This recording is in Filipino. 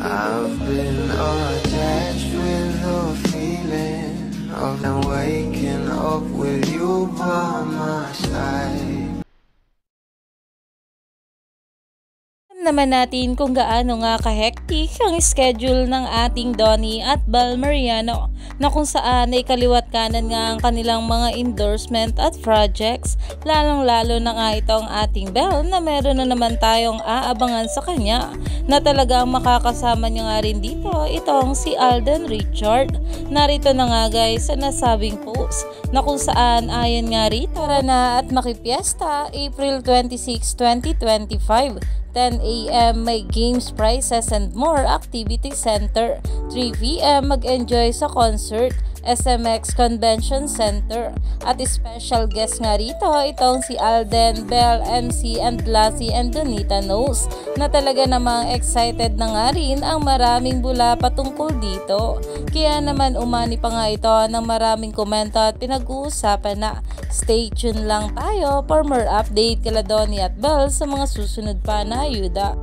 I've been attached with the feeling of waking up with you by my side. Naman natin kung gaano nga kahektik ang schedule ng ating Donnie at Bel Mariano, na kung saan ay kaliwat kanan nga ang kanilang mga endorsement at projects, lalong lalo na nga itong ating Bel na meron na naman tayong aabangan sa kanya na talagang makakasama niya nga rin dito itong si Alden Richard. Narito na nga guys sa nasabing post na kung saan ayon nga rito, tara na at makipiesta April 26, 2025. 10 AM may games, prizes and more activity center. 3 PM mag-enjoy sa concert SMX Convention Center. At special guest nga rito itong si Alden, Bel, MC and Lassie and Donita Knows, na talaga namang excited na nga rin ang maraming bula patungkol dito. Kaya naman umani pa nga ito ng maraming komento at pinag-uusapan na. Stay tuned lang tayo for more update kala Donnie at Bel sa mga susunod pa na ayuda.